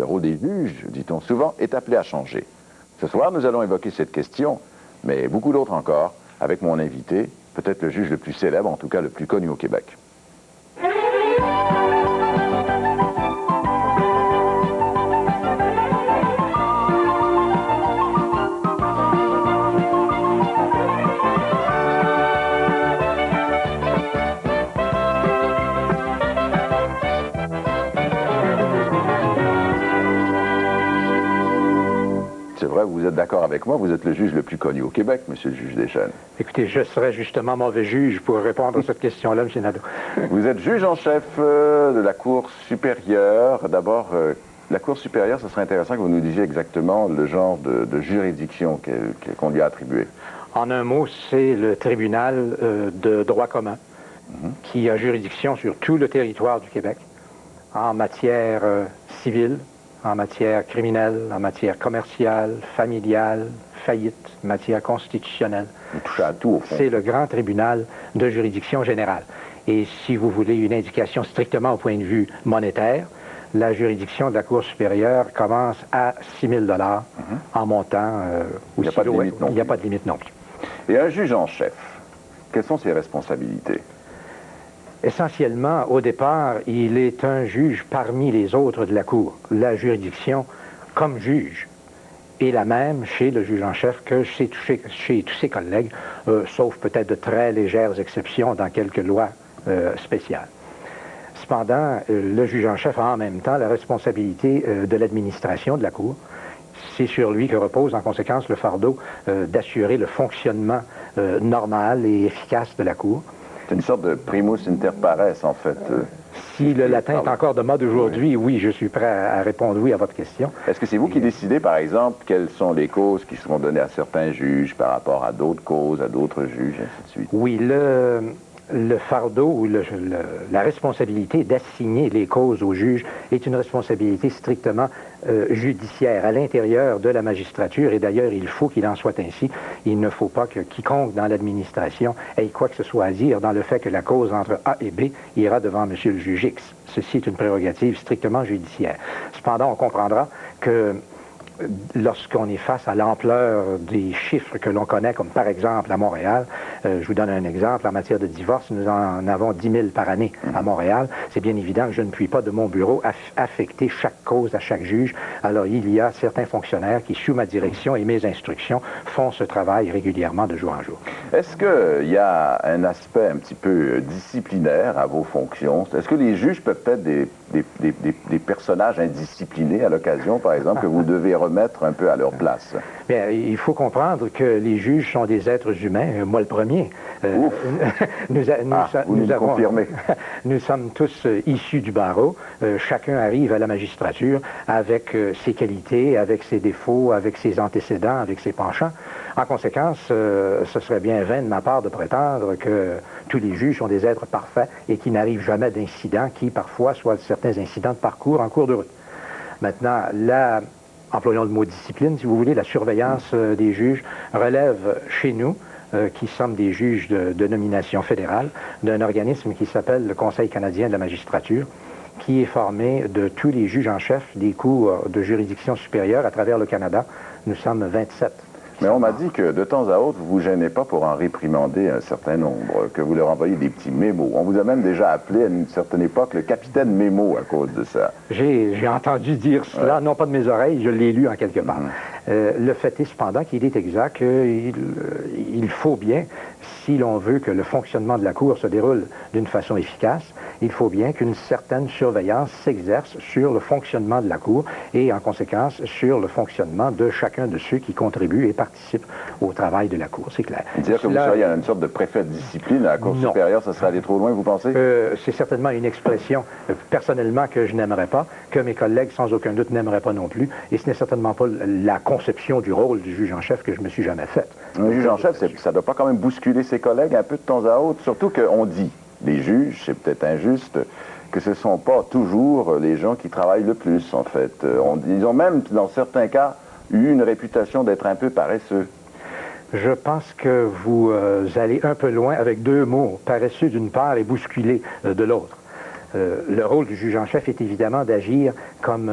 le rôle des juges, dit-on souvent, est appelé à changer. Ce soir, nous allons évoquer cette question, mais beaucoup d'autres encore, avec mon invité, peut-être le juge le plus célèbre, en tout cas le plus connu au Québec. C'est vrai, vous êtes d'accord avec moi, vous êtes le juge le plus connu au Québec, monsieur le juge Deschênes. Écoutez, je serais justement mauvais juge pour répondre à cette question-là, M. Nadeau. Vous êtes juge en chef de la Cour supérieure. D'abord, la Cour supérieure, ce serait intéressant que vous nous disiez exactement le genre de juridiction qu'on lui a attribué. En un mot, c'est le tribunal de droit commun qui a juridiction sur tout le territoire du Québec en matière civile, en matière criminelle, en matière commerciale, familiale, faillite, matière constitutionnelle. Vous touchez à tout, au fond. C'est le grand tribunal de juridiction générale. Et si vous voulez une indication strictement au point de vue monétaire, la juridiction de la Cour supérieure commence à 6 000 en montant. Il n'y a pas de limite non plus. Il n'y a pas de limite non plus. Et un juge en chef, quelles sont ses responsabilités? Essentiellement, au départ, il est un juge parmi les autres de la Cour. La juridiction, comme juge, est la même chez le juge en chef que chez tous ses collègues, sauf peut-être de très légères exceptions dans quelques lois spéciales. Cependant, le juge en chef a en même temps la responsabilité de l'administration de la Cour. C'est sur lui que repose en conséquence le fardeau d'assurer le fonctionnement normal et efficace de la Cour. C'est une sorte de primus inter pares, en fait. Si le latin est encore de mode aujourd'hui, oui, je suis prêt à répondre oui à votre question. Est-ce que c'est vous qui décidez, par exemple, quelles sont les causes qui seront données à certains juges par rapport à d'autres causes, à d'autres juges, ainsi de suite? Oui, le fardeau ou la responsabilité d'assigner les causes aux juges est une responsabilité strictement judiciaire à l'intérieur de la magistrature, et d'ailleurs il faut qu'il en soit ainsi. Il ne faut pas que quiconque dans l'administration ait quoi que ce soit à dire dans le fait que la cause entre A et B ira devant M. le juge X. Ceci est une prérogative strictement judiciaire. Cependant, on comprendra que lorsqu'on est face à l'ampleur des chiffres que l'on connaît, comme par exemple à Montréal, je vous donne un exemple, en matière de divorce, nous en avons 10 000 par année à Montréal. C'est bien évident que je ne puis pas de mon bureau affecter chaque cause à chaque juge. Alors il y a certains fonctionnaires qui, sous ma direction et mes instructions, font ce travail régulièrement de jour en jour. Est-ce qu'il y a un aspect un petit peu disciplinaire à vos fonctions? Est-ce que les juges peuvent être des personnages indisciplinés à l'occasion, par exemple, que vous devez remettre un peu à leur place? Bien, il faut comprendre que les juges sont des êtres humains, moi le premier. Vous nous confirmez. Nous sommes tous issus du barreau. Chacun arrive à la magistrature avec ses qualités, avec ses défauts, avec ses antécédents, avec ses penchants. En conséquence, ce serait bien vain de ma part de prétendre que tous les juges sont des êtres parfaits et qui n'arrivent jamais d'incidents qui, parfois, soient certains incidents de parcours en cours de route. Maintenant, employons le mot discipline, si vous voulez, la surveillance des juges relève chez nous, qui sommes des juges de nomination fédérale, d'un organisme qui s'appelle le Conseil canadien de la magistrature, qui est formé de tous les juges en chef des cours de juridiction supérieure à travers le Canada. Nous sommes 27. Mais on m'a dit que de temps à autre, vous vous gênez pas pour en réprimander un certain nombre, que vous leur envoyez des petits mémos. On vous a même déjà appelé à une certaine époque le capitaine Mémo à cause de ça. J'ai entendu dire cela, non pas de mes oreilles, je l'ai lu en quelque part. Le fait est cependant qu'il est exact qu'il faut bien, si l'on veut que le fonctionnement de la Cour se déroule d'une façon efficace, il faut bien qu'une certaine surveillance s'exerce sur le fonctionnement de la Cour et, en conséquence, sur le fonctionnement de chacun de ceux qui contribuent et participent au travail de la Cour, c'est clair. Dire que vous seriez une sorte de préfet de discipline à la Cour supérieure, ça serait aller trop loin, vous pensez? C'est certainement une expression, personnellement, que je n'aimerais pas, que mes collègues, sans aucun doute, n'aimeraient pas non plus, et ce n'est certainement pas la conception du rôle du juge en chef que je me suis jamais faite. Un juge en chef, ça ne doit pas quand même bousculer ses collègues un peu de temps à autre, surtout qu'on dit, les juges, c'est peut-être injuste, que ce ne sont pas toujours les gens qui travaillent le plus, en fait. Ils ont même, dans certains cas, eu une réputation d'être un peu paresseux. Je pense que vous allez un peu loin avec deux mots, paresseux d'une part et bousculé de l'autre. Le rôle du juge en chef est évidemment d'agir comme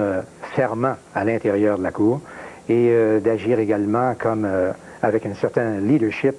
serment à l'intérieur de la Cour et d'agir également comme avec un certain leadership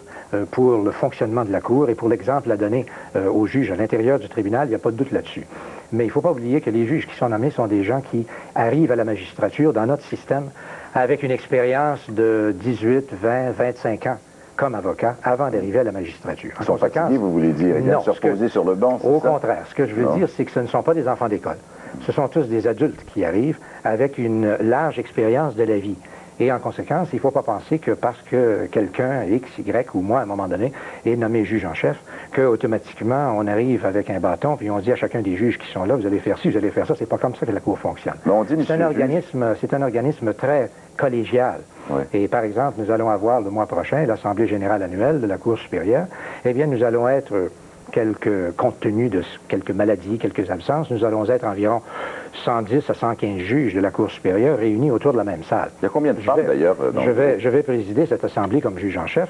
pour le fonctionnement de la Cour et pour l'exemple à donner aux juges à l'intérieur du tribunal, il n'y a pas de doute là-dessus. Mais il ne faut pas oublier que les juges qui sont nommés sont des gens qui arrivent à la magistrature dans notre système avec une expérience de 18, 20, 25 ans comme avocat avant d'arriver à la magistrature. Ils sont fatigués, vous voulez dire, ils viennent se reposer sur le banc, au contraire, ce que je veux dire, c'est que ce ne sont pas des enfants d'école. Ce sont tous des adultes qui arrivent avec une large expérience de la vie. Et en conséquence, il ne faut pas penser que parce que quelqu'un, X, Y ou moi, à un moment donné, est nommé juge en chef, qu'automatiquement, on arrive avec un bâton, puis on dit à chacun des juges qui sont là, vous allez faire ci, vous allez faire ça. C'est pas comme ça que la Cour fonctionne. C'est un organisme très collégial. Oui. Et par exemple, nous allons avoir le mois prochain l'Assemblée générale annuelle de la Cour supérieure. Eh bien, nous allons être, compte tenu de quelques maladies, quelques absences, nous allons être environ 110 à 115 juges de la Cour supérieure réunis autour de la même salle. Il y a combien de femmes, d'ailleurs? Je vais présider cette assemblée comme juge en chef.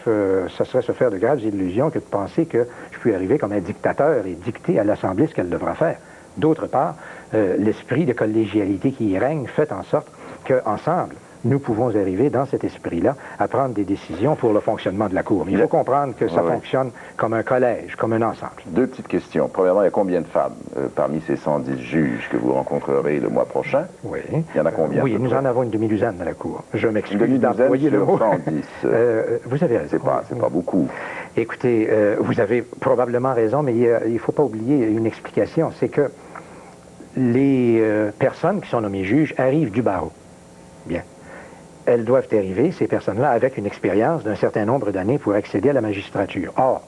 Ça serait se faire de graves illusions que de penser que je puis arriver comme un dictateur et dicter à l'Assemblée ce qu'elle devra faire. D'autre part, l'esprit de collégialité qui y règne fait en sorte qu'ensemble, nous pouvons arriver dans cet esprit-là à prendre des décisions pour le fonctionnement de la Cour. Mais il faut comprendre que ça fonctionne comme un collège, comme un ensemble. Deux petites questions. Premièrement, il y a combien de femmes parmi ces 110 juges que vous rencontrerez le mois prochain? Oui. Il y en a combien? Oui, nous en avons une demi-douzaine dans la Cour. Je m'excuse d'employer le mot. 110. Vous avez raison. C'est pas beaucoup. Écoutez, vous avez probablement raison, mais il ne faut pas oublier une explication. C'est que les personnes qui sont nommées juges arrivent du barreau. Bien. Elles doivent arriver, ces personnes-là, avec une expérience d'un certain nombre d'années pour accéder à la magistrature. Or,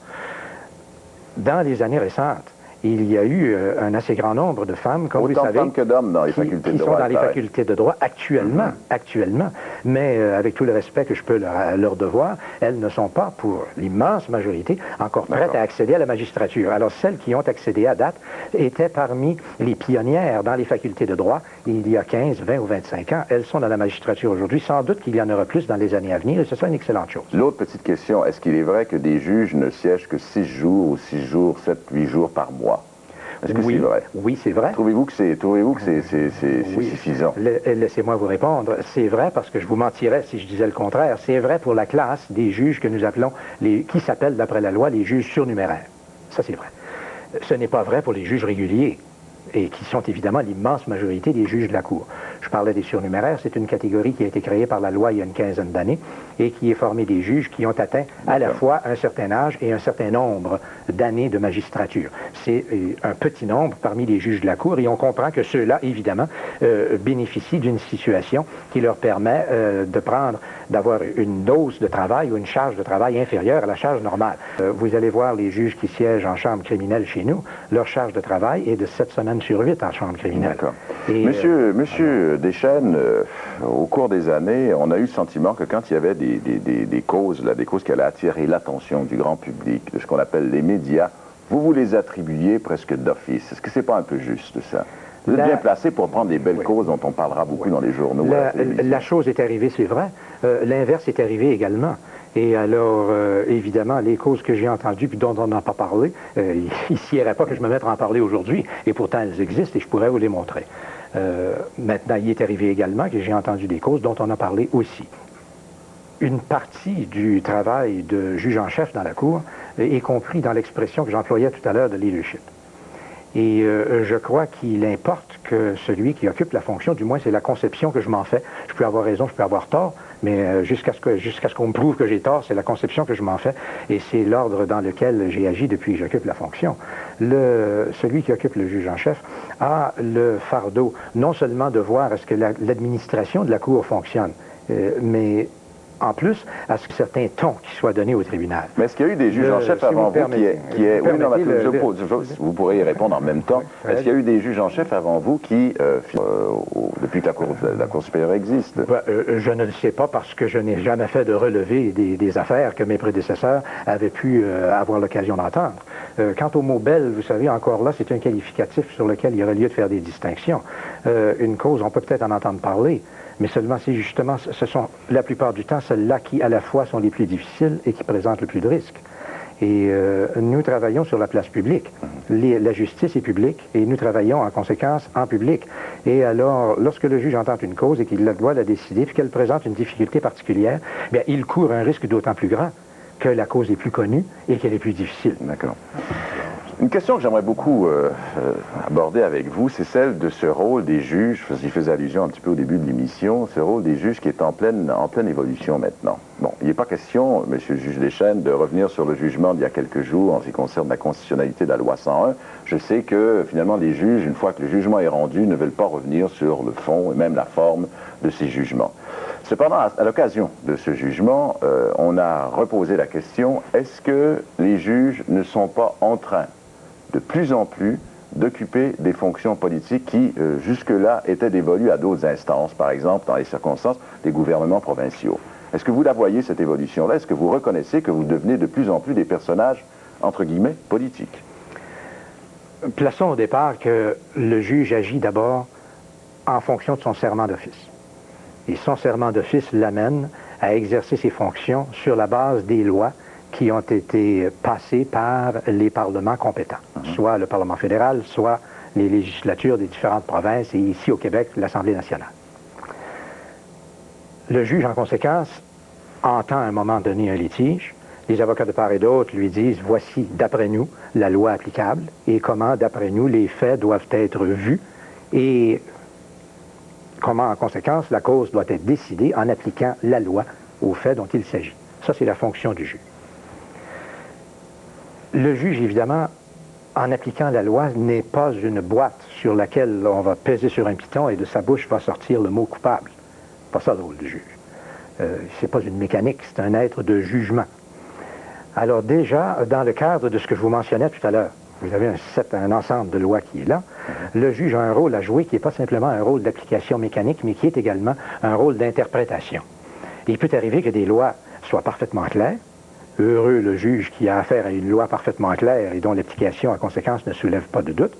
dans les années récentes, il y a eu un assez grand nombre de femmes, comme vous savez... Autant de femmes que d'hommes dans les facultés de droit. Qui sont dans les facultés de droit actuellement. Mais avec tout le respect que je peux leur devoir, elles ne sont pas, pour l'immense majorité, encore prêtes à accéder à la magistrature. Alors, celles qui ont accédé à date étaient parmi les pionnières dans les facultés de droit il y a 15, 20 ou 25 ans. Elles sont dans la magistrature aujourd'hui. Sans doute qu'il y en aura plus dans les années à venir, et ce sera une excellente chose. L'autre petite question, est-ce qu'il est vrai que des juges ne siègent que 6 jours ou 6 jours, 7, 8 jours par mois? Est-ce que c'est vrai? Oui, c'est vrai. Trouvez-vous que c'est suffisant? Laissez-moi vous répondre. C'est vrai parce que je vous mentirais si je disais le contraire. C'est vrai pour la classe des juges que nous appelons, qui s'appellent d'après la loi les juges surnuméraires. Ça, c'est vrai. Ce n'est pas vrai pour les juges réguliers, et qui sont évidemment l'immense majorité des juges de la Cour. Je parlais des surnuméraires, c'est une catégorie qui a été créée par la loi il y a une quinzaine d'années et qui est formée des juges qui ont atteint à la fois un certain âge et un certain nombre d'années de magistrature. C'est un petit nombre parmi les juges de la Cour et on comprend que ceux-là, évidemment, bénéficient d'une situation qui leur permet d'avoir une dose de travail ou une charge de travail inférieure à la charge normale. Vous allez voir les juges qui siègent en chambre criminelle chez nous, leur charge de travail est de 7 semaines sur 8 en chambre criminelle. D'accord. Monsieur Deschênes, au cours des années, on a eu le sentiment que quand il y avait des causes qui allaient attirer l'attention du grand public, de ce qu'on appelle les médias, vous les attribuiez presque d'office. Est-ce que c'est pas un peu juste, ça? Vous êtes bien placé pour prendre des belles causes dont on parlera beaucoup dans les journaux. La chose est arrivée, c'est vrai. L'inverse est arrivé également. Et alors, évidemment, les causes que j'ai entendues puis dont on n'a pas parlé, il ne s'irait pas que je me mette à en parler aujourd'hui. Et pourtant, elles existent et je pourrais vous les montrer. Maintenant, il est arrivé également que j'ai entendu des causes dont on a parlé aussi. Une partie du travail de juge en chef dans la Cour est compris dans l'expression que j'employais tout à l'heure de leadership. Et je crois qu'il importe que celui qui occupe la fonction, du moins c'est la conception que je m'en fais, je peux avoir raison, je peux avoir tort, mais jusqu'à ce qu'on me prouve que j'ai tort, c'est la conception que je m'en fais, et c'est l'ordre dans lequel j'ai agi depuis que j'occupe la fonction. Celui qui occupe le juge en chef a le fardeau, non seulement de voir à ce que l'administration de la Cour fonctionne, mais en plus, à ce que certains tons qui soient donnés au tribunal. Mais est-ce qu'il y a eu des juges en chef avant vous vous pourrez y répondre en même temps. Est-ce qu'il y a eu des juges en chef avant vous qui, depuis que la Cour supérieure existe? Je ne le sais pas parce que je n'ai jamais fait de relevé des affaires que mes prédécesseurs avaient pu avoir l'occasion d'entendre. Quant au mot « belle », vous savez, encore là, c'est un qualificatif sur lequel il y aurait lieu de faire des distinctions. Une cause, on peut peut-être en entendre parler, mais seulement si justement, ce sont la plupart du temps celles-là qui, à la fois, sont les plus difficiles et qui présentent le plus de risques. Et nous travaillons sur la place publique. La justice est publique et nous travaillons en conséquence en public. Et alors, lorsque le juge entend une cause et qu'il doit la décider, puis qu'elle présente une difficulté particulière, bien, il court un risque d'autant plus grand que la cause est plus connue et qu'elle est plus difficile. D'accord. Une question que j'aimerais beaucoup aborder avec vous, c'est celle de ce rôle des juges, j'y faisais allusion un petit peu au début de l'émission, ce rôle des juges qui est en pleine évolution maintenant. Bon, il n'est pas question, monsieur le juge Deschênes, de revenir sur le jugement d'il y a quelques jours en ce qui concerne la constitutionnalité de la loi 101. Je sais que finalement les juges, une fois que le jugement est rendu, ne veulent pas revenir sur le fond et même la forme de ces jugements. Cependant, à l'occasion de ce jugement, on a reposé la question, est-ce que les juges ne sont pas en train de plus en plus d'occuper des fonctions politiques qui, jusque-là, étaient dévolues à d'autres instances, par exemple, dans les circonstances des gouvernements provinciaux. Est-ce que vous la voyez, cette évolution-là? Est-ce que vous reconnaissez que vous devenez de plus en plus des personnages, entre guillemets, politiques? Plaçons au départ que le juge agit d'abord en fonction de son serment d'office. Et son serment d'office l'amène à exercer ses fonctions sur la base des lois qui ont été passées par les parlements compétents, soit le Parlement fédéral, soit les législatures des différentes provinces, et ici au Québec, l'Assemblée nationale. Le juge, en conséquence, entend à un moment donné un litige. Les avocats de part et d'autre lui disent, voici, d'après nous, la loi applicable, et comment, d'après nous, les faits doivent être vus, et comment, en conséquence, la cause doit être décidée en appliquant la loi aux faits dont il s'agit. Ça, c'est la fonction du juge. Le juge, évidemment, en appliquant la loi, n'est pas une boîte sur laquelle on va peser sur un piton et de sa bouche va sortir le mot coupable. Pas ça le rôle du juge. C'est pas une mécanique, c'est un être de jugement. Alors déjà, dans le cadre de ce que je vous mentionnais tout à l'heure, vous avez un ensemble de lois qui est là. Le juge a un rôle à jouer qui n'est pas simplement un rôle d'application mécanique, mais qui est également un rôle d'interprétation. Il peut arriver que des lois soient parfaitement claires. Heureux le juge qui a affaire à une loi parfaitement claire et dont l'application, en conséquence, ne soulève pas de doute.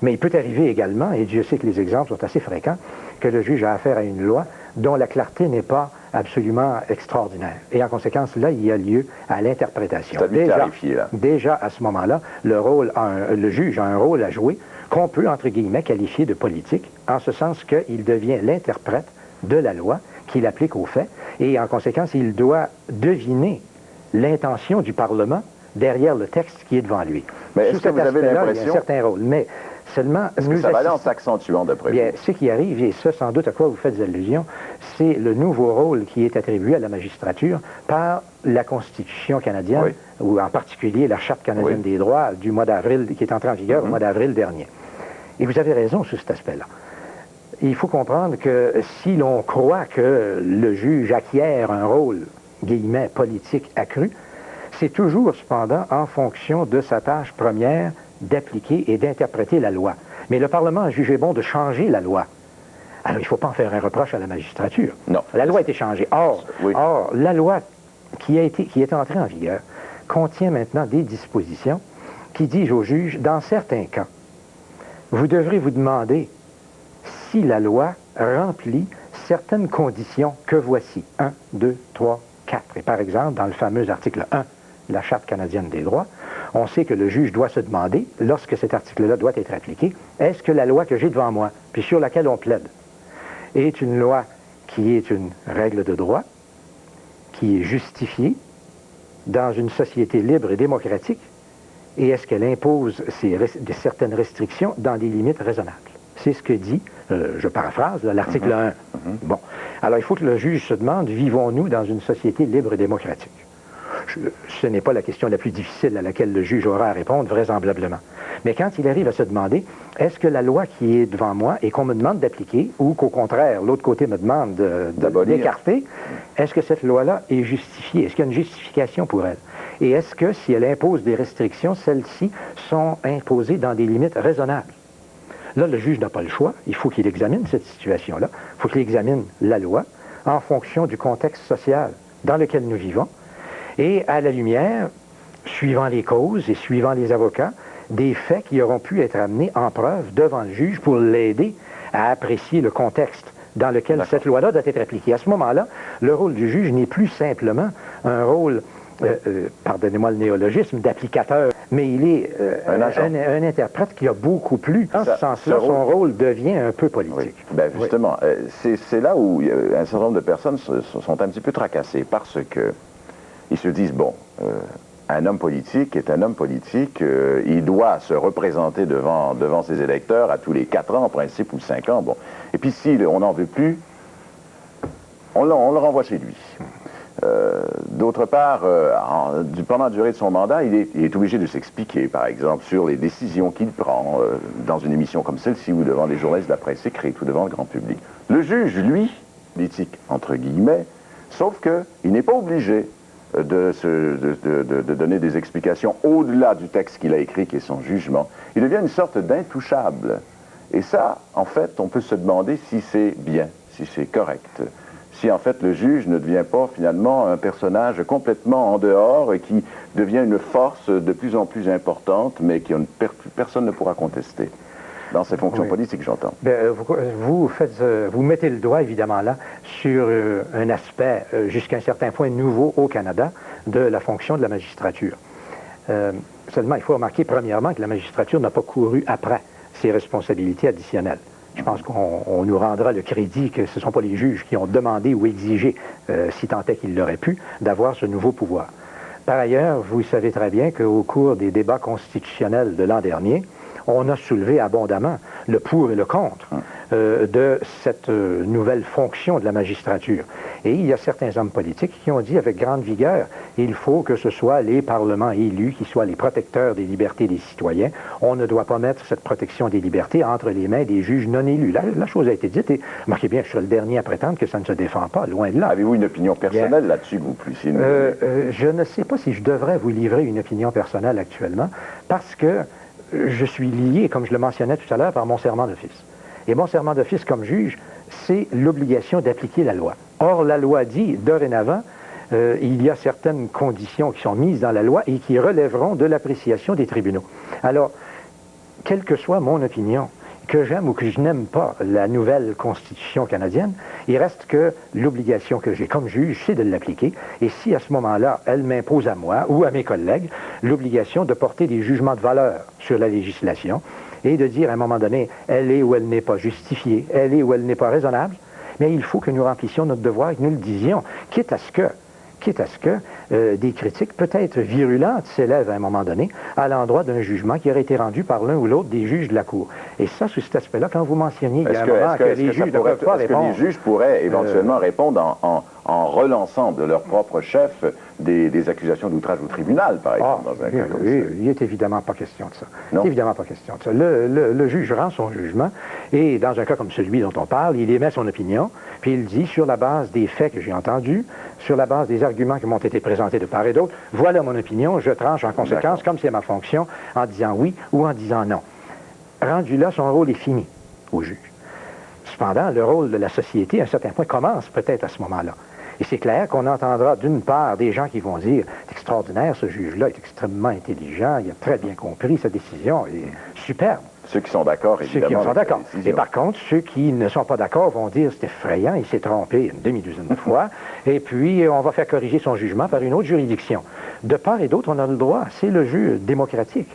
Mais il peut arriver également, et Dieu sait que les exemples sont assez fréquents, que le juge a affaire à une loi dont la clarté n'est pas absolument extraordinaire. Et en conséquence, là, il y a lieu à l'interprétation. Déjà, à ce moment-là, le juge a un rôle à jouer qu'on peut, entre guillemets, qualifier de politique, en ce sens qu'il devient l'interprète de la loi qu'il applique aux faits, et en conséquence, il doit deviner l'intention du Parlement derrière le texte qui est devant lui. Mais est-ce que vous avez l'impression... Il y a un certain rôle, mais seulement... Est-ce que ça va aller en s'accentuant, d'après vous? Bien, ce qui arrive, et ça, sans doute, à quoi vous faites allusion, c'est le nouveau rôle qui est attribué à la magistrature par la Constitution canadienne, ou en particulier la Charte canadienne des droits du mois d'avril, qui est entrée en vigueur au mois d'avril dernier. Et vous avez raison sur cet aspect-là. Il faut comprendre que si l'on croit que le juge acquiert un rôle guillemets, politique accrue, c'est toujours, cependant, en fonction de sa tâche première d'appliquer et d'interpréter la loi. Mais le Parlement a jugé bon de changer la loi. Alors, il ne faut pas en faire un reproche à la magistrature. Non. La loi a été changée. Or, la loi qui est entrée en vigueur contient maintenant des dispositions qui disent au juge, dans certains cas, vous devrez vous demander si la loi remplit certaines conditions que voici. 1, 2, 3, 4. Et par exemple, dans le fameux article 1 de la Charte canadienne des droits, on sait que le juge doit se demander, lorsque cet article-là doit être appliqué, est-ce que la loi que j'ai devant moi, puis sur laquelle on plaide, est une loi qui est une règle de droit, qui est justifiée dans une société libre et démocratique, et est-ce qu'elle impose certaines restrictions dans des limites raisonnables? C'est ce que dit, je paraphrase, l'article 1. Bon. Alors, il faut que le juge se demande, vivons-nous dans une société libre et démocratique? Ce n'est pas la question la plus difficile à laquelle le juge aura à répondre, vraisemblablement. Mais quand il arrive à se demander, est-ce que la loi qui est devant moi et qu'on me demande d'appliquer, ou qu'au contraire, l'autre côté me demande d'écarter, est-ce que cette loi-là est justifiée? Est-ce qu'il y a une justification pour elle? Et est-ce que, si elle impose des restrictions, celles-ci sont imposées dans des limites raisonnables? Là, le juge n'a pas le choix. Il faut qu'il examine cette situation-là. Il faut qu'il examine la loi en fonction du contexte social dans lequel nous vivons et à la lumière, suivant les causes et suivant les avocats, des faits qui auront pu être amenés en preuve devant le juge pour l'aider à apprécier le contexte dans lequel cette loi-là doit être appliquée. À ce moment-là, le rôle du juge n'est plus simplement un rôle pardonnez-moi le néologisme, d'applicateur, mais il est un interprète qui a beaucoup plu. En ce sens-là, son rôle devient un peu politique. Oui. Ben justement, c'est là où un certain nombre de personnes sont un petit peu tracassées, parce que ils se disent, bon, un homme politique est un homme politique, il doit se représenter devant ses électeurs à tous les 4 ans, en principe, ou 5 ans. Bon. Et puis si on n'en veut plus, on le renvoie chez lui. D'autre part, pendant la durée de son mandat, il est obligé de s'expliquer, par exemple, sur les décisions qu'il prend dans une émission comme celle-ci ou devant les journalistes de la presse écrite ou devant le grand public. Le juge, lui, politique, entre guillemets, sauf qu'il n'est pas obligé de donner des explications au-delà du texte qu'il a écrit, qui est son jugement. Il devient une sorte d'intouchable. Et ça, en fait, on peut se demander si c'est bien, si c'est correct. Si en fait le juge ne devient pas finalement un personnage complètement en dehors et qui devient une force de plus en plus importante, mais que personne ne pourra contester. Dans ses fonctions politiques, j'entends. Vous mettez le doigt, évidemment, là, sur un aspect, jusqu'à un certain point, nouveau au Canada, de la fonction de la magistrature. Seulement, il faut remarquer, premièrement, que la magistrature n'a pas couru après ses responsabilités additionnelles. Je pense qu'on nous rendra le crédit que ce ne sont pas les juges qui ont demandé ou exigé, si tant est qu'ils l'auraient pu, d'avoir ce nouveau pouvoir. Par ailleurs, vous savez très bien qu'au cours des débats constitutionnels de l'an dernier, on a soulevé abondamment le pour et le contre de cette nouvelle fonction de la magistrature. Et il y a certains hommes politiques qui ont dit avec grande vigueur, il faut que ce soit les parlements élus qui soient les protecteurs des libertés des citoyens. On ne doit pas mettre cette protection des libertés entre les mains des juges non élus. La chose a été dite et remarquez bien, je suis le dernier à prétendre que ça ne se défend pas, loin de là. Avez-vous une opinion personnelle là-dessus, vous puissiez nous je ne sais pas si je devrais vous livrer une opinion personnelle actuellement, parce que je suis lié, comme je le mentionnais tout à l'heure, par mon serment d'office. Et mon serment d'office comme juge, c'est l'obligation d'appliquer la loi. Or, la loi dit, dorénavant, il y a certaines conditions qui sont mises dans la loi et qui relèveront de l'appréciation des tribunaux. Alors, quelle que soit mon opinion, que j'aime ou que je n'aime pas la nouvelle Constitution canadienne, il reste que l'obligation que j'ai comme juge, c'est de l'appliquer. Et si à ce moment-là, elle m'impose à moi ou à mes collègues l'obligation de porter des jugements de valeur sur la législation et de dire à un moment donné, elle est ou elle n'est pas justifiée, elle est ou elle n'est pas raisonnable, mais il faut que nous remplissions notre devoir et que nous le disions, quitte à ce que des critiques peut-être virulentes s'élèvent à un moment donné à l'endroit d'un jugement qui aurait été rendu par l'un ou l'autre des juges de la Cour. Et ça, sous cet aspect-là, quand vous mentionniez il y a un moment que les juges ne peuvent pas répondre... Est-ce que les juges pourraient éventuellement répondre en relançant de leur propre chef des accusations d'outrage au tribunal, par exemple, dans un cas comme ça? Il n'est évidemment pas question de ça. Non. Évidemment pas question de ça. Le juge rend son jugement et dans un cas comme celui dont on parle, il émet son opinion, puis il dit, sur la base des faits que j'ai entendus, sur la base des arguments qui m'ont été présentés de part et d'autre, voilà mon opinion, je tranche en conséquence, comme c'est ma fonction, en disant oui ou en disant non. Rendu là, son rôle est fini au juge. Cependant, le rôle de la société, à un certain point, commence peut-être à ce moment-là. Et c'est clair qu'on entendra d'une part des gens qui vont dire « C'est extraordinaire, ce juge-là est extrêmement intelligent, il a très bien compris sa décision, il est superbe. » Ceux qui sont d'accord, évidemment. Ceux qui sont d'accord. Et par contre, ceux qui ne sont pas d'accord vont dire « C'est effrayant, il s'est trompé une demi-douzaine de fois, et puis on va faire corriger son jugement par une autre juridiction. » De part et d'autre, on a le droit, c'est le jeu démocratique.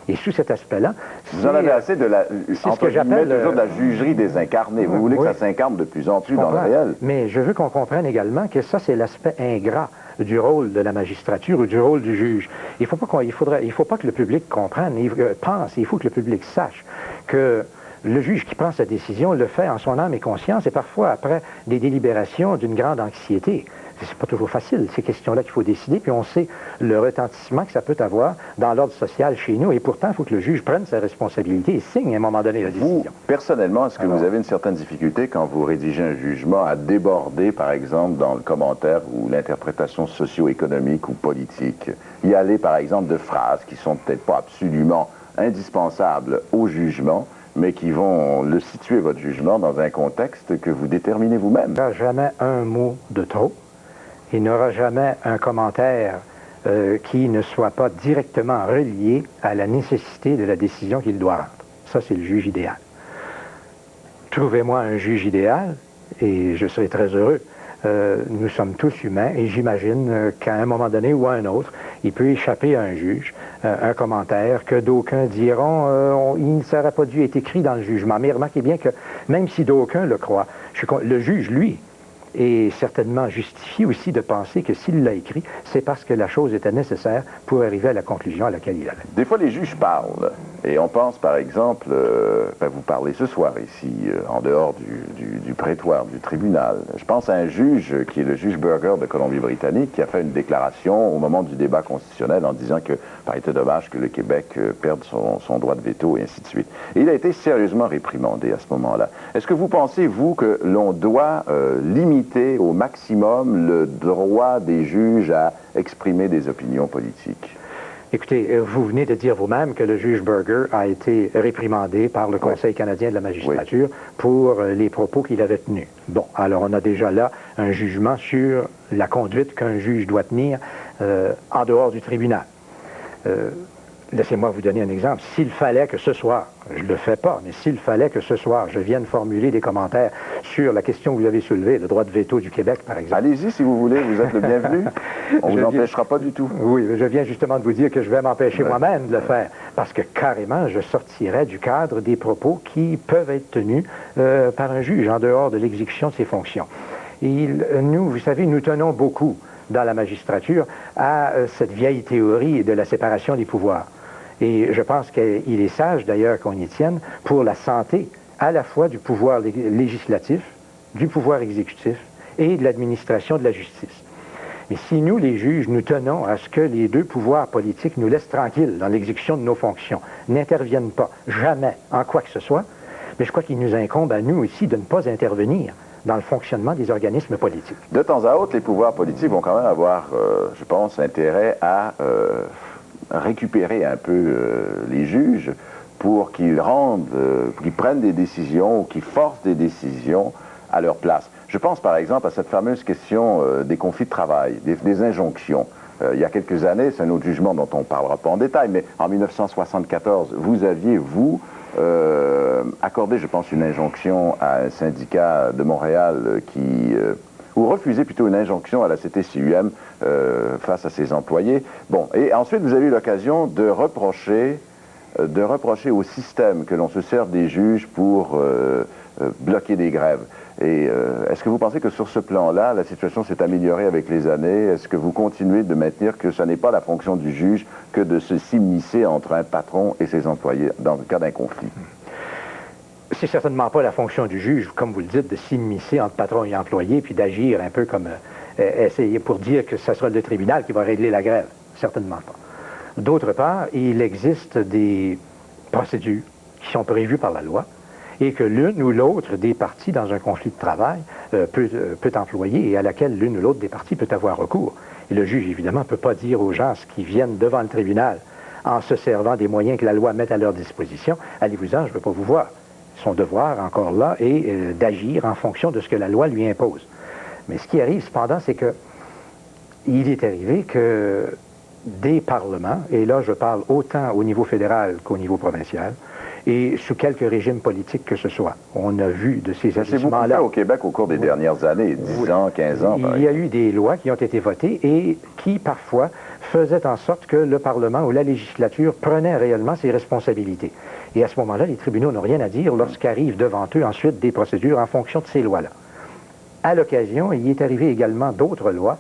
Et sous cet aspect-là... Vous en avez assez de la, entre guillemets, toujours de la jugerie désincarnée. Vous voulez que ça s'incarne de plus en plus dans le réel. Mais je veux qu'on comprenne également que ça, c'est l'aspect ingrat du rôle de la magistrature ou du rôle du juge. Il faut pas que le public comprenne, pense, il faut que le public sache que le juge qui prend sa décision le fait en son âme et conscience et parfois après des délibérations d'une grande anxiété. C'est pas toujours facile, ces questions-là qu'il faut décider, puis on sait le retentissement que ça peut avoir dans l'ordre social chez nous, et pourtant, il faut que le juge prenne sa responsabilité et signe à un moment donné la décision. Vous, personnellement, est-ce que vous avez une certaine difficulté quand vous rédigez un jugement à déborder, par exemple, dans le commentaire ou l'interprétation socio-économique ou politique, y aller, par exemple, de phrases qui sont peut-être pas absolument indispensables au jugement, mais qui vont le situer, votre jugement, dans un contexte que vous déterminez vous-même? Il n'y a jamais un mot de trop. Il n'y aura jamais un commentaire qui ne soit pas directement relié à la nécessité de la décision qu'il doit rendre. Ça, c'est le juge idéal. Trouvez-moi un juge idéal et je serai très heureux. Nous sommes tous humains et j'imagine qu'à un moment donné ou à un autre, il peut échapper à un juge un commentaire que d'aucuns diront il ne serait pas dû être écrit dans le jugement. Mais remarquez bien que même si d'aucuns le croient, le juge, lui, est certainement justifié aussi de penser que s'il l'a écrit, c'est parce que la chose était nécessaire pour arriver à la conclusion à laquelle il allait. Des fois, les juges parlent. Et on pense, par exemple, vous parlez ce soir ici, en dehors du prétoire, du tribunal. Je pense à un juge qui est le juge Burger de Colombie-Britannique qui a fait une déclaration au moment du débat constitutionnel en disant que, par été dommage que le Québec perde son droit de veto et ainsi de suite. Et il a été sérieusement réprimandé à ce moment-là. Est-ce que vous pensez, vous, que l'on doit limiter au maximum le droit des juges à exprimer des opinions politiques? Écoutez, vous venez de dire vous-même que le juge Burger a été réprimandé par le Conseil canadien de la magistrature pour les propos qu'il avait tenus. Bon, alors on a déjà là un jugement sur la conduite qu'un juge doit tenir en dehors du tribunal. Laissez-moi vous donner un exemple. S'il fallait que ce soir, je ne le fais pas, mais s'il fallait que ce soir, je vienne formuler des commentaires sur la question que vous avez soulevée, le droit de veto du Québec, par exemple. Allez-y, si vous voulez, vous êtes le bienvenu. On ne vous empêchera pas du tout. Oui, je viens justement de vous dire que je vais m'empêcher moi-même de le faire, parce que carrément, je sortirais du cadre des propos qui peuvent être tenus par un juge en dehors de l'exécution de ses fonctions. Et nous, vous savez, nous tenons beaucoup dans la magistrature à cette vieille théorie de la séparation des pouvoirs. Et je pense qu'il est sage, d'ailleurs, qu'on y tienne pour la santé à la fois du pouvoir législatif, du pouvoir exécutif et de l'administration de la justice. Mais si nous, les juges, nous tenons à ce que les deux pouvoirs politiques nous laissent tranquilles dans l'exécution de nos fonctions, n'interviennent pas jamais en quoi que ce soit, mais je crois qu'il nous incombe à nous aussi de ne pas intervenir dans le fonctionnement des organismes politiques. De temps à autre, les pouvoirs politiques vont quand même avoir, je pense, intérêt à récupérer un peu les juges pour qu'ils qu'ils prennent des décisions ou qu'ils forcent des décisions à leur place. Je pense par exemple à cette fameuse question des conflits de travail, des injonctions. Il y a quelques années, c'est un autre jugement dont on ne parlera pas en détail, mais en 1974, vous aviez, accordé, je pense, une injonction à un syndicat de Montréal ou refusé plutôt une injonction à la CTCUM face à ses employés. Bon, et ensuite, vous avez eu l'occasion de reprocher au système que l'on se serve des juges pour bloquer des grèves. Et est-ce que vous pensez que sur ce plan-là, la situation s'est améliorée avec les années? Est-ce que vous continuez de maintenir que ce n'est pas la fonction du juge que de se s'immiscer entre un patron et ses employés dans le cas d'un conflit? C'est certainement pas la fonction du juge, comme vous le dites, de s'immiscer entre patron et employé, puis d'agir un peu comme essayer pour dire que ce sera le tribunal qui va régler la grève. Certainement pas. D'autre part, il existe des procédures qui sont prévues par la loi et que l'une ou l'autre des parties dans un conflit de travail peut employer et à laquelle l'une ou l'autre des parties peut avoir recours. Et le juge, évidemment, ne peut pas dire aux gens qui viennent devant le tribunal en se servant des moyens que la loi met à leur disposition, allez-vous-en, je ne veux pas vous voir. Son devoir, encore là, est d'agir en fonction de ce que la loi lui impose. Mais ce qui arrive, cependant, c'est que il est arrivé que des parlements, et là je parle autant au niveau fédéral qu'au niveau provincial, et sous quelque régime politique que ce soit. On a vu de ces agissements-là. C'est beaucoup fait au Québec au cours des dernières années, 10 ans, 15 ans. Il y a eu des lois qui ont été votées et qui, parfois, faisaient en sorte que le Parlement ou la législature prenait réellement ses responsabilités. Et à ce moment-là, les tribunaux n'ont rien à dire lorsqu'arrivent devant eux ensuite des procédures en fonction de ces lois-là. À l'occasion, il y est arrivé également d'autres lois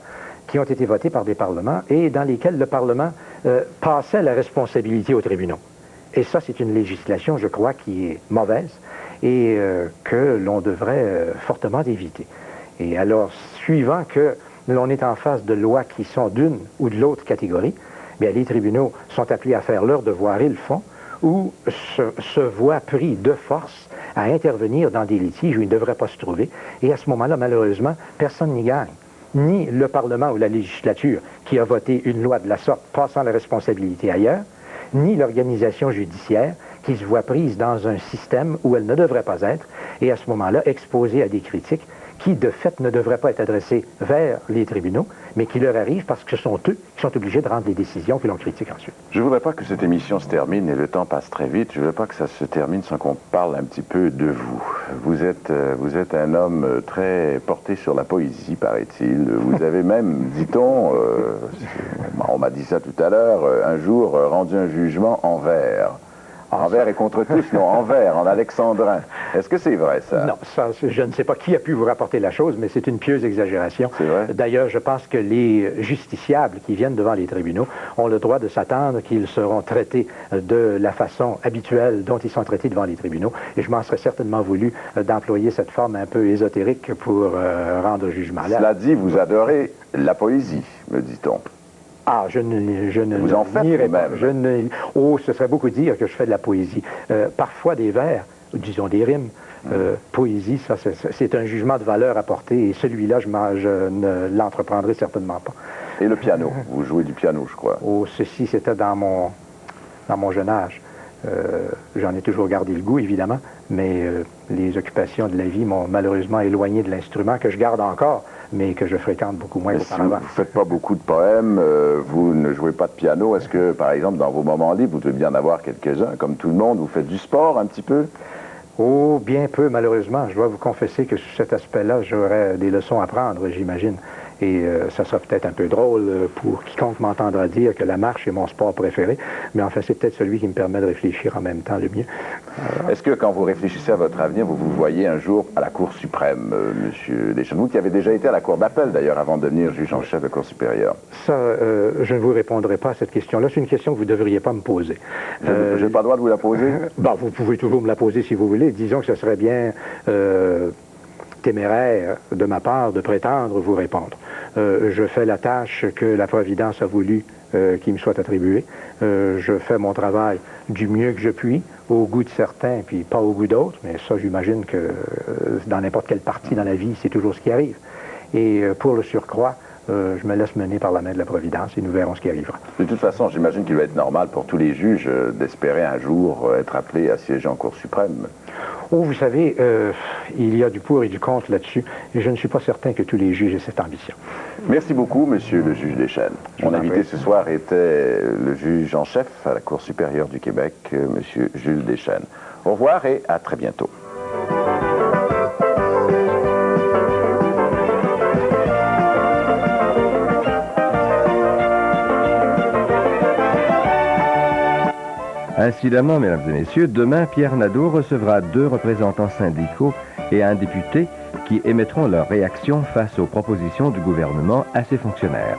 qui ont été votées par des parlements et dans lesquelles le Parlement passait la responsabilité aux tribunaux. Et ça, c'est une législation, je crois, qui est mauvaise et que l'on devrait fortement éviter. Et alors, suivant que l'on est en face de lois qui sont d'une ou de l'autre catégorie, bien, les tribunaux sont appelés à faire leur devoir, ils le font, ou se voient pris de force à intervenir dans des litiges où ils ne devraient pas se trouver. Et à ce moment-là, malheureusement, personne n'y gagne. Ni le Parlement ou la législature qui a voté une loi de la sorte passant la responsabilité ailleurs, ni l'organisation judiciaire qui se voit prise dans un système où elle ne devrait pas être, et à ce moment-là, exposée à des critiques qui, de fait, ne devraient pas être adressés vers les tribunaux, mais qui leur arrivent parce que ce sont eux qui sont obligés de rendre les décisions que l'on critique ensuite. Je ne voudrais pas que cette émission se termine, et le temps passe très vite, je ne veux pas que ça se termine sans qu'on parle un petit peu de vous. Vous êtes un homme très porté sur la poésie, paraît-il. Vous avez même, dit-on, on m'a dit ça tout à l'heure, un jour rendu un jugement en vers. En vers et contre tous, non, en vers, en alexandrin. Est-ce que c'est vrai, ça? Non, ça, je ne sais pas qui a pu vous rapporter la chose, mais c'est une pieuse exagération. C'est vrai? D'ailleurs, je pense que les justiciables qui viennent devant les tribunaux ont le droit de s'attendre qu'ils seront traités de la façon habituelle dont ils sont traités devant les tribunaux. Et je m'en serais certainement voulu d'employer cette forme un peu ésotérique pour rendre jugement. Cela dit, vous adorez la poésie, me dit-on. Ah, je ne vous en faites même. Oh, ce serait beaucoup dire que je fais de la poésie. Parfois des vers, disons des rimes. Poésie, ça, c'est un jugement de valeur à porter, et celui-là, je ne l'entreprendrai certainement pas. Et le piano? Vous jouez du piano, je crois. Oh, ceci, c'était dans mon jeune âge. J'en ai toujours gardé le goût, évidemment, mais les occupations de la vie m'ont malheureusement éloigné de l'instrument que je garde encore, mais que je fréquente beaucoup moins auparavant. Si vous ne faites pas beaucoup de poèmes, vous ne jouez pas de piano, est-ce que, par exemple, dans vos moments libres, vous devez bien en avoir quelques-uns, comme tout le monde, vous faites du sport un petit peu? Oh, bien peu, malheureusement. Je dois vous confesser que sur cet aspect-là, j'aurais des leçons à prendre, j'imagine. Et ça sera peut-être un peu drôle pour quiconque m'entendra dire que la marche est mon sport préféré, mais enfin, c'est peut-être celui qui me permet de réfléchir en même temps le mieux. Est-ce que quand vous réfléchissez à votre avenir, vous vous voyez un jour à la Cour suprême, Monsieur Deschênes? Vous qui avez déjà été à la Cour d'appel, d'ailleurs, avant de devenir juge en chef de Cour supérieure. Ça, je ne vous répondrai pas à cette question-là. C'est une question que vous ne devriez pas me poser. Je n'ai pas le droit de vous la poser? Bon, vous pouvez toujours me la poser si vous voulez. Disons que ce serait bien téméraire de ma part de prétendre vous répondre. Je fais la tâche que la Providence a voulu qui me soit attribuée. Je fais mon travail du mieux que je puis, au goût de certains, puis pas au goût d'autres, mais ça, j'imagine que dans n'importe quelle partie dans la vie, c'est toujours ce qui arrive. Et pour le surcroît, je me laisse mener par la main de la Providence et nous verrons ce qui arrivera. De toute façon, j'imagine qu'il va être normal pour tous les juges d'espérer un jour être appelés à siéger en Cour suprême. Oh, vous savez, il y a du pour et du contre là-dessus, et je ne suis pas certain que tous les juges aient cette ambition. Merci beaucoup, Monsieur le juge Deschênes. Mon invité ce soir était le juge en chef à la Cour supérieure du Québec, Monsieur Jules Deschênes. Au revoir et à très bientôt. Incidemment, mesdames et messieurs, demain, Pierre Nadeau recevra 2 représentants syndicaux et un député qui émettront leur réaction face aux propositions du gouvernement à ses fonctionnaires.